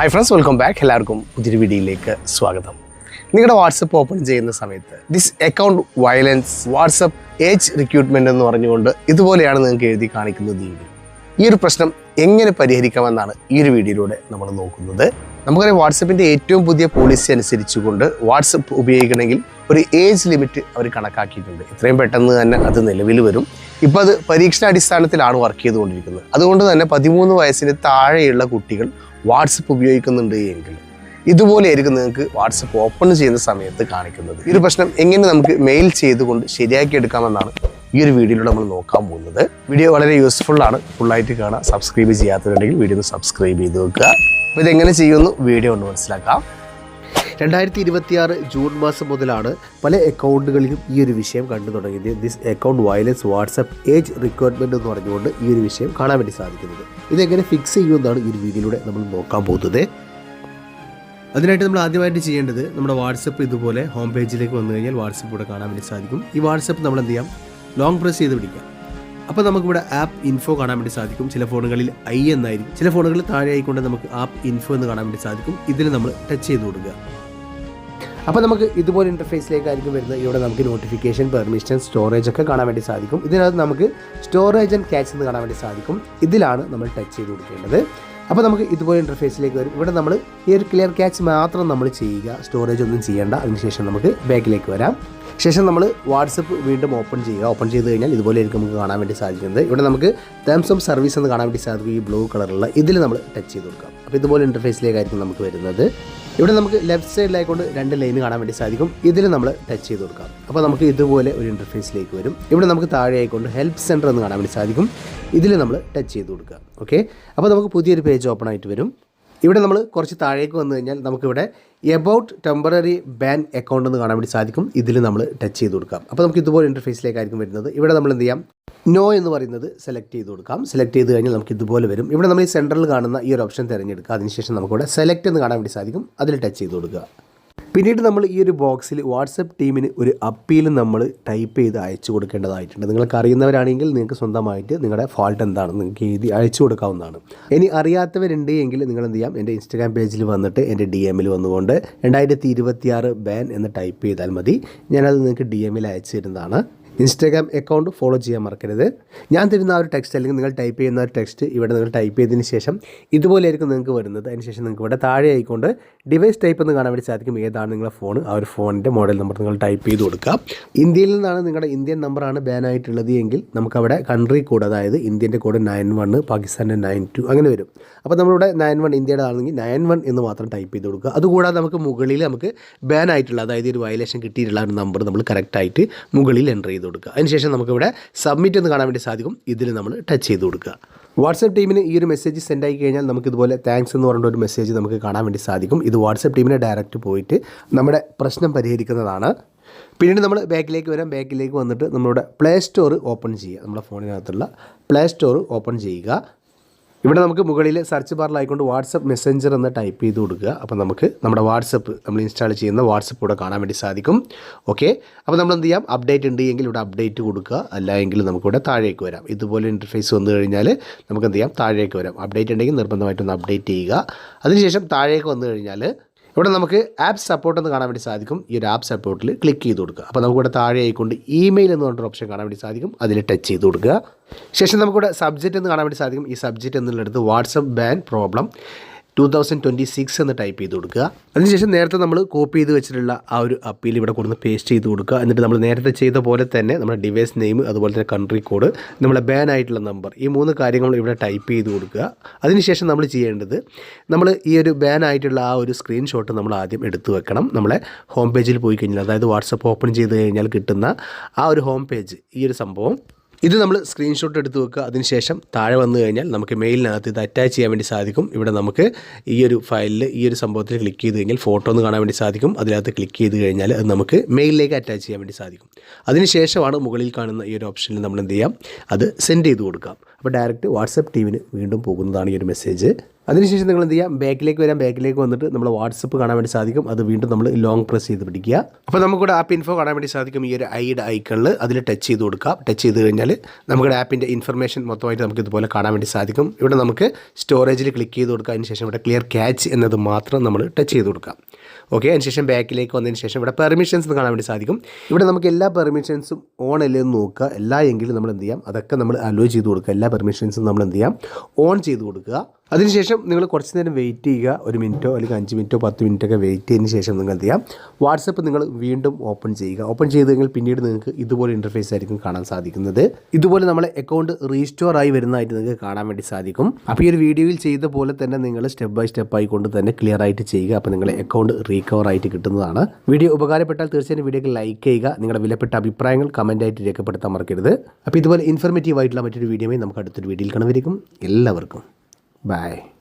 Hi friends, welcome back. എല്ലാവർക്കും പുതിയൊരു വീഡിയോയിലേക്ക് സ്വാഗതം. നിങ്ങളുടെ വാട്സപ്പ് ഓപ്പൺ ചെയ്യുന്ന സമയത്ത് this account violence WhatsApp age recruitment എന്ന് പറഞ്ഞുകൊണ്ട് ഇതുപോലെയാണ് നിങ്ങൾക്ക് എഴുതി കാണിക്കുന്നത്. ഈ ഒരു പ്രശ്നം എങ്ങനെ പരിഹരിക്കാമെന്നാണ് ഈ ഒരു വീഡിയോയിലൂടെ നമ്മൾ നോക്കുന്നത്. നമുക്കറിയാം, വാട്സപ്പിൻ്റെ ഏറ്റവും പുതിയ പോളിസി അനുസരിച്ചുകൊണ്ട് വാട്സപ്പ് ഉപയോഗിക്കണമെങ്കിൽ ഒരു ഏജ് ലിമിറ്റ് അവർ കണക്കാക്കിയിട്ടുണ്ട്. എത്രയും പെട്ടെന്ന് തന്നെ അത് നിലവിൽ വരും. ഇപ്പോൾ അത് പരീക്ഷണാടിസ്ഥാനത്തിലാണ് വർക്ക് ചെയ്തുകൊണ്ടിരിക്കുന്നത്. അതുകൊണ്ട് തന്നെ 13 വയസ്സിന് താഴെയുള്ള കുട്ടികൾ വാട്സപ്പ് ഉപയോഗിക്കുന്നുണ്ട് എങ്കിൽ ഇതുപോലെയായിരിക്കും നിങ്ങൾക്ക് വാട്സപ്പ് ഓപ്പൺ ചെയ്യുന്ന സമയത്ത് കാണിക്കുന്നത്. ഈ ഒരു പ്രശ്നം എങ്ങനെ നമുക്ക് മെയിൽ ചെയ്തുകൊണ്ട് ശരിയാക്കി എടുക്കാമെന്നാണ് ഈ ഒരു വീഡിയോയിലൂടെ നമ്മൾ നോക്കാൻ പോകുന്നത്. വീഡിയോ വളരെ യൂസ്ഫുള്ളാണ്, ഫുള്ളായിട്ട് കാണാം. സബ്സ്ക്രൈബ് ചെയ്യാത്തതുണ്ടെങ്കിൽ വീഡിയോ ഒന്ന് സബ്സ്ക്രൈബ് ചെയ്ത് വെക്കുക. അപ്പോൾ ഇതെങ്ങനെ ചെയ്യുമെന്ന് വീഡിയോ കൊണ്ട് മനസ്സിലാക്കാം. 2026 ജൂൺ മാസം മുതലാണ് പല അക്കൗണ്ടുകളിലും ഈ ഒരു വിഷയം കണ്ടു തുടങ്ങിയത്. This account violence WhatsApp age requirement എന്ന് പറഞ്ഞുകൊണ്ട് ഈ ഒരു വിഷയം കാണാൻ വേണ്ടി സാധിക്കുന്നത്. ഇതെങ്ങനെ ഫിക്സ് ചെയ്യുമെന്നാണ് ഈ ഒരു വീഡിയോയിലൂടെ നമ്മൾ നോക്കാൻ പോകുന്നത്. അതിനായിട്ട് നമ്മൾ ആദ്യമായിട്ട് ചെയ്യേണ്ടത്, നമ്മുടെ വാട്സപ്പ് ഇതുപോലെ ഹോം പേജിലേക്ക് വന്നു കഴിഞ്ഞാൽ വാട്സപ്പ് ഇവിടെ കാണാൻ വേണ്ടി സാധിക്കും. ഈ വാട്സപ്പ് നമ്മൾ എന്ത് ചെയ്യാം, ലോങ് പ്രസ് ചെയ്ത് പിടിക്കാം. അപ്പോൾ നമുക്കിവിടെ ആപ്പ് ഇൻഫോ കാണാൻ വേണ്ടി സാധിക്കും. ചില ഫോണുകളിൽ ഐ എന്നായിരിക്കും, ചില ഫോണുകളിൽ താഴെ ആയിക്കൊണ്ട് നമുക്ക് ആപ്പ് ഇൻഫോ എന്ന് കാണാൻ വേണ്ടി സാധിക്കും. ഇതിൽ നമ്മൾ ടച്ച് ചെയ്ത് കൊടുക്കുക. അപ്പോൾ നമുക്ക് ഇതുപോലെ ഇൻ്റർഫേസിലേക്കായിരിക്കും വരുന്നത്. ഇവിടെ നമുക്ക് നോട്ടിഫിക്കേഷൻ, പെർമിഷൻ, സ്റ്റോറേജ് ഒക്കെ കാണാൻ വേണ്ടി സാധിക്കും. ഇതിനകത്ത് നമുക്ക് സ്റ്റോറേജ് ആൻഡ് ക്യാച്ച് എന്ന് കാണാൻ വേണ്ടി സാധിക്കും. ഇതിലാണ് നമ്മൾ ടച്ച് ചെയ്ത് കൊടുക്കേണ്ടത്. അപ്പോൾ നമുക്ക് ഇതുപോലെ ഇൻ്റർഫേസിലേക്ക് വരും. ഇവിടെ നമ്മൾ ഈ ഒരു ക്ലിയർ ക്യാച്ച് മാത്രം നമ്മൾ ചെയ്യുക, സ്റ്റോറേജ് ഒന്നും ചെയ്യേണ്ട. അതിനുശേഷം നമുക്ക് ബാക്കിലേക്ക് വരാം. ശേഷം നമ്മൾ വാട്സപ്പ് വീണ്ടും ഓപ്പൺ ചെയ്യുക. ഓപ്പൺ ചെയ്ത് കഴിഞ്ഞാൽ ഇതുപോലെ ആയിരിക്കും നമുക്ക് കാണാൻ വേണ്ടി സാധിക്കുന്നത്. ഇവിടെ നമുക്ക് ടേംസ് ഓഫ് സർവീസ് എന്ന് കാണാൻ വേണ്ടി സാധിക്കും. ഈ ബ്ലൂ കളറുള്ള ഇതിൽ നമ്മൾ ടച്ച് ചെയ്ത് കൊടുക്കാം. അപ്പോൾ ഇതുപോലെ ഇൻ്റർഫേസിലേക്കായിരിക്കും നമുക്ക് വരുന്നത്. ഇവിടെ നമുക്ക് ലെഫ്റ്റ് സൈഡിലായിക്കൊണ്ട് 2 ലൈന് കാണാൻ വേണ്ടി സാധിക്കും. ഇതിൽ നമ്മൾ ടച്ച് ചെയ്ത് കൊടുക്കാം. അപ്പോൾ നമുക്ക് ഇതുപോലെ ഒരു ഇൻ്റർഫേസിലേക്ക് വരും. ഇവിടെ നമുക്ക് താഴെ ആയിക്കൊണ്ട് ഹെൽപ്പ് സെൻറ്റർ എന്ന് കാണാൻ വേണ്ടി സാധിക്കും. ഇതിൽ നമ്മൾ ടച്ച് ചെയ്ത് കൊടുക്കുക. ഓക്കെ, അപ്പോൾ നമുക്ക് പുതിയൊരു പേജ് ഓപ്പൺ ആയിട്ട് വരും. ഇവിടെ നമ്മൾ കുറച്ച് താഴേക്ക് വന്നു കഴിഞ്ഞാൽ നമുക്കിവിടെ എബൌട്ട് ടെമ്പററി ബാൻ അക്കൗണ്ട് എന്ന് കാണാൻ വേണ്ടി സാധിക്കും. ഇതിൽ നമ്മൾ ടച്ച് ചെയ്ത് കൊടുക്കാം. അപ്പോൾ നമുക്ക് ഇതുപോലെ ഇൻ്റർഫേസിലേക്കായിരിക്കും വരുന്നത്. ഇവിടെ നമ്മൾ എന്ത് ചെയ്യാം, നോ എന്ന് പറയുന്നത് സെലക്ട് ചെയ്ത് കൊടുക്കാം. സെലക്ട് ചെയ്ത് കഴിഞ്ഞാൽ നമുക്ക് ഇതുപോലെ വരും. ഇവിടെ നമ്മൾ ഈ സെൻട്രൽ കാണുന്ന ഈ ഒരു ഓപ്ഷൻ തിരഞ്ഞെടുക്കുക. അതിനുശേഷം നമുക്കിവിടെ സെലക്ട് എന്ന് കാണാൻ വേണ്ടി സാധിക്കും. അതിൽ ടച്ച് ചെയ്ത് കൊടുക്കുക. പിന്നീട് നമ്മൾ ഈ ഒരു ബോക്സിൽ വാട്സപ്പ് ടീമിന് ഒരു അപ്പീൽ നമ്മൾ ടൈപ്പ് ചെയ്ത് അയച്ചു കൊടുക്കേണ്ടതായിട്ടുണ്ട്. നിങ്ങൾക്ക് അറിയുന്നവരാണെങ്കിൽ നിങ്ങൾക്ക് സ്വന്തമായിട്ട് നിങ്ങളുടെ ഫാൾട്ട് എന്താണെന്ന് നിങ്ങൾക്ക് എഴുതി അയച്ചു കൊടുക്കാവുന്നതാണ്. ഇനി അറിയാത്തവരുണ്ട് എങ്കിൽ നിങ്ങൾ എന്ത് ചെയ്യാം, എൻ്റെ ഇൻസ്റ്റാഗ്രാം പേജിൽ വന്നിട്ട് എൻ്റെ DM വന്നുകൊണ്ട് 2026 ബാൻ എന്ന് ടൈപ്പ് ചെയ്താൽ മതി. ഞാനത് നിങ്ങൾക്ക് DM അയച്ചു തരുന്നതാണ്. ഇൻസ്റ്റാഗ്രാം അക്കൗണ്ട് ഫോളോ ചെയ്യാൻ മറക്കരുത്. ഞാൻ തരുന്ന ആ ഒരു ടെക്സ്റ്റ് അല്ലെങ്കിൽ നിങ്ങൾ ടൈപ്പ് ചെയ്യുന്ന ഒരു ടെക്സ്റ്റ് ഇവിടെ നിങ്ങൾ ടൈപ്പ് ചെയ്തതിന് ശേഷം ഇതുപോലെയായിരിക്കും നിങ്ങൾക്ക് വരുന്നത്. അതിനുശേഷം നിങ്ങൾക്ക് ഇവിടെ താഴെ ആയിക്കൊണ്ട് ഡിവൈസ് ടൈപ്പ് എന്ന് കാണാൻ വേണ്ടി സാധിക്കും. ഏതാണ് നിങ്ങളുടെ ഫോൺ, ആ ഒരു ഫോണിൻ്റെ മോഡൽ നമ്പർ നിങ്ങൾ ടൈപ്പ് ചെയ്ത് കൊടുക്കുക. ഇന്ത്യയിൽ നിന്നാണ് നിങ്ങളുടെ ഇന്ത്യൻ നമ്പറാണ് ബാൻ ആയിട്ടുള്ളത് എങ്കിൽ നമുക്കവിടെ കൺട്രി കോഡ്, അതായത് ഇന്ത്യൻ്റെ കോഡ് 91, പാകിസ്ഥാൻ്റെ 92 അങ്ങനെ വരും. അപ്പോൾ നമ്മളിവിടെ 91 ഇന്ത്യയുടെ ആണെങ്കിൽ 91 എന്ന് മാത്രം ടൈപ്പ് ചെയ്ത് കൊടുക്കുക. അതുകൂടാതെ നമുക്ക് മുകളിൽ നമുക്ക് ബാൻ ആയിട്ടുള്ള, അതായത് ഒരു വയലേഷൻ കിട്ടിയിട്ടുള്ള ഒരു നമ്പർ നമ്മൾ കറക്റ്റായിട്ട് മുകളിൽ എൻ്റർ ചെയ്ത് കൊടുക്കുക. അതിനുശേഷം നമുക്കിവിടെ സബ്മിറ്റ് എന്ന് കാണാൻ വേണ്ടി സാധിക്കും. ഇതിൽ നമ്മൾ ടച്ച് ചെയ്ത് കൊടുക്കുക. വാട്സപ്പ് ടീമിന് ഈ ഒരു മെസ്സേജ് സെൻഡ് ആയി കഴിഞ്ഞാൽ നമുക്ക് ഇതുപോലെ താങ്ക്സ് എന്ന് പറഞ്ഞ ഒരു മെസ്സേജ് നമുക്ക് കാണാൻ വേണ്ടി സാധിക്കും. ഇത് വാട്സപ്പ് ടീമിനെ ഡയറക്റ്റ് പോയിട്ട് നമ്മുടെ പ്രശ്നം പരിഹരിക്കുന്നതാണ്. പിന്നീട് നമ്മൾ ബാക്കിലേക്ക് വരാം. ബാക്കിലേക്ക് വന്നിട്ട് നമ്മുടെ പ്ലേ സ്റ്റോർ ഓപ്പൺ ചെയ്യുക. നമ്മുടെ ഫോണിനകത്തുള്ള പ്ലേ സ്റ്റോർ ഓപ്പൺ ചെയ്യുക. ഇവിടെ നമുക്ക് മുകളിൽ സെർച്ച് ബാറിലായിക്കൊണ്ട് വാട്സപ്പ് മെസ്സഞ്ചർ എന്ന് ടൈപ്പ് ചെയ്ത് കൊടുക്കുക. അപ്പോൾ നമുക്ക് നമ്മുടെ വാട്സപ്പ് നമ്മൾ ഇൻസ്റ്റാൾ ചെയ്യുന്ന വാട്സപ്പ് ഇവിടെ കാണാൻ വേണ്ടി സാധിക്കും. ഓക്കെ, അപ്പോൾ നമ്മൾ എന്ത് ചെയ്യാം, അപ്ഡേറ്റ് ഉണ്ട് എങ്കിൽ ഇവിടെ അപ്ഡേറ്റ് കൊടുക്കുക. അല്ല എങ്കിൽ നമുക്കിവിടെ താഴേക്ക് വരാം. ഇതുപോലെ ഇൻ്റർഫേസ് വന്നു കഴിഞ്ഞാൽ നമുക്ക് എന്ത് ചെയ്യാം, താഴേക്ക് വരാം. അപ്ഡേറ്റ് ഉണ്ടെങ്കിൽ നിർബന്ധമായിട്ടൊന്ന് അപ്ഡേറ്റ് ചെയ്യുക. അതിനുശേഷം താഴേക്ക് വന്നു കഴിഞ്ഞാൽ ഇവിടെ നമുക്ക് ആപ്പ് സപ്പോർട്ട് എന്ന് കാണാൻ വേണ്ടി സാധിക്കും. ഈ ഒരു ആപ്പ് സപ്പോർട്ടിൽ ക്ലിക്ക് ചെയ്ത് കൊടുക്കുക. അപ്പോൾ നമുക്കിവിടെ താഴെ ആയിക്കൊണ്ട് ഇമെയിൽ എന്ന് പറഞ്ഞൊരു ഓപ്ഷൻ കാണാൻ വേണ്ടി സാധിക്കും. അതിൽ ടച്ച് ചെയ്ത് കൊടുക്കുക. ശേഷം നമുക്കിവിടെ സബ്ജക്റ്റ് എന്ന് കാണാൻ വേണ്ടി സാധിക്കും. ഈ സബ്ജക്റ്റ് എന്നുള്ളത് വാട്സപ്പ് ബാൻ പ്രോബ്ലം 2026 എന്ന് ടൈപ്പ് ചെയ്ത് കൊടുക്കുക. അതിനുശേഷം നേരത്തെ നമ്മൾ കോപ്പി ചെയ്ത് വെച്ചിട്ടുള്ള ആ ഒരു അപ്പീൽ ഇവിടെ കൊടുത്ത് പേസ്റ്റ് ചെയ്ത് കൊടുക്കുക. എന്നിട്ട് നമ്മൾ നേരത്തെ ചെയ്ത പോലെ തന്നെ നമ്മുടെ ഡിവൈസ് നെയിം, അതുപോലെ തന്നെ കൺട്രി കോഡ്, നമ്മളെ ബാൻ ആയിട്ടുള്ള നമ്പർ, ഈ 3 കാര്യങ്ങൾ ഇവിടെ ടൈപ്പ് ചെയ്ത് കൊടുക്കുക. അതിനുശേഷം നമ്മൾ ചെയ്യേണ്ടത്, നമ്മൾ ഈ ഒരു ബാൻ ആയിട്ടുള്ള ആ ഒരു സ്ക്രീൻഷോട്ട് നമ്മൾ ആദ്യം എടുത്തു വെക്കണം. നമ്മളെ ഹോം പേജിൽ പോയി കഴിഞ്ഞാൽ, അതായത് വാട്സപ്പ് ഓപ്പൺ ചെയ്ത് കഴിഞ്ഞാൽ കിട്ടുന്ന ആ ഒരു ഹോം പേജ്, ഈ ഒരു സംഭവം ഇത് നമ്മൾ സ്ക്രീൻഷോട്ട് എടുത്ത് വെക്കുക. അതിനുശേഷം താഴെ വന്നു കഴിഞ്ഞാൽ നമുക്ക് മെയിലിനകത്ത് ഇത് അറ്റാച്ച് ചെയ്യാൻ വേണ്ടി സാധിക്കും. ഇവിടെ നമുക്ക് ഈ ഒരു ഫയലിൽ ഈ ഒരു സംഭവത്തിൽ ക്ലിക്ക് ചെയ്ത് കഴിഞ്ഞാൽ ഫോട്ടോ ഒന്ന് കാണാൻ വേണ്ടി സാധിക്കും. അതിനകത്ത് ക്ലിക്ക് ചെയ്ത് കഴിഞ്ഞാൽ അത് നമുക്ക് മെയിലിലേക്ക് അറ്റാച്ച് ചെയ്യാൻ വേണ്ടി സാധിക്കും. അതിനുശേഷമാണ് മുകളിൽ കാണുന്ന ഈ ഒരു ഓപ്ഷനിൽ നമ്മൾ എന്ത് ചെയ്യാം, അത് സെൻഡ് ചെയ്ത് കൊടുക്കാം. അപ്പോൾ ഡയറക്റ്റ് വാട്സപ്പ് ടീമിന് വീണ്ടും പോകുന്നതാണ് ഈ ഒരു മെസ്സേജ്. അതിനുശേഷം നിങ്ങൾ എന്ത് ചെയ്യുക, ബാക്കിലേക്ക് വന്നിട്ട് നമ്മൾ വാട്സപ്പ് കാണാൻ വേണ്ടി സാധിക്കും. അത് വീണ്ടും നമ്മൾ ലോങ് പ്രസ് ചെയ്ത് പിടിക്കുക. അപ്പോൾ നമുക്കിവിടെ ആപ്പ് ഇൻഫോ കാണാൻ വേണ്ടി സാധിക്കും. ഈ ഒരു ഐയുടെ ഐക്കണിൽ അതിൽ ടച്ച് ചെയ്ത് കൊടുക്കുക. ടച്ച് ചെയ്ത് കഴിഞ്ഞാൽ നമ്മുടെ ആപ്പിൻ്റെ ഇൻഫർമേഷൻ മൊത്തമായിട്ട് നമുക്ക് ഇതുപോലെ കാണാൻ വേണ്ടി സാധിക്കും. ഇവിടെ നമുക്ക് സ്റ്റോറേജിൽ ക്ലിക്ക് ചെയ്ത് കൊടുക്കുക. അതിനുശേഷം ഇവിടെ ക്ലിയർ ക്യാച്ച് എന്നത് മാത്രം നമ്മൾ ടച്ച് ചെയ്ത് കൊടുക്കുക. ഓക്കെ, അതിനുശേഷം ബാക്കിലേക്ക് വന്നതിന് ശേഷം ഇവിടെ പെർമിഷൻസ് കാണാൻ വേണ്ടി സാധിക്കും. ഇവിടെ നമുക്ക് എല്ലാ പെർമിഷൻസും ഓൺ അല്ലേ എന്ന് നോക്കുക. എല്ലാ എങ്കിലും നമ്മൾ എന്ത് ചെയ്യാം, അതൊക്കെ നമ്മൾ അലോ ചെയ്ത് കൊടുക്കുക. എല്ലാ പെർമിഷൻസും നമ്മൾ എന്ത് ചെയ്യാം, ഓൺ ചെയ്ത് കൊടുക്കുക. അതിനുശേഷം നിങ്ങൾ കുറച്ച് നേരം വെയിറ്റ് ചെയ്യുക. 1 മിനിറ്റോ അല്ലെങ്കിൽ 5 മിനിറ്റോ 10 മിനിറ്റൊക്കെ വെയിറ്റ് ചെയ്തതിന് ശേഷം നിങ്ങൾ എന്ത് ചെയ്യാം, വാട്സപ്പ് നിങ്ങൾ വീണ്ടും ഓപ്പൺ ചെയ്യുക. ഓപ്പൺ ചെയ്ത് കഴിഞ്ഞാൽ പിന്നീട് നിങ്ങൾക്ക് ഇതുപോലെ ഇൻ്റർഫേസ് ആയിരിക്കും കാണാൻ സാധിക്കുന്നത്. ഇതുപോലെ നമ്മളെ അക്കൗണ്ട് റീസ്റ്റോർ ആയി വരുന്നതായിട്ട് നിങ്ങൾക്ക് കാണാൻ വേണ്ടി സാധിക്കും. അപ്പോൾ ഈ ഒരു വീഡിയോയിൽ ചെയ്ത പോലെ തന്നെ നിങ്ങൾ സ്റ്റെപ്പ് ബൈ സ്റ്റെപ്പ് ആയിക്കൊണ്ട് തന്നെ ക്ലിയർ ആയിട്ട് ചെയ്യുക. അപ്പോൾ നിങ്ങളുടെ അക്കൗണ്ട് റീകവർ ആയിട്ട് കിട്ടുന്നതാണ്. വീഡിയോ ഉപകാരപ്പെട്ടാൽ തീർച്ചയായും വീഡിയോക്ക് ലൈക്ക് ചെയ്യുക. നിങ്ങളുടെ വിലപ്പെട്ട അഭിപ്രായങ്ങൾ കമൻറ്റായിട്ട് രേഖപ്പെടുത്താൻ മറക്കരുത്. അപ്പോൾ ഇതുപോലെ ഇൻഫർമേറ്റീവ് ആയിട്ടുള്ള മറ്റൊരു വീഡിയോയും നമുക്ക് അടുത്തൊരു വീഡിയോയിൽ കാണുമായിരിക്കും. എല്ലാവർക്കും Bye.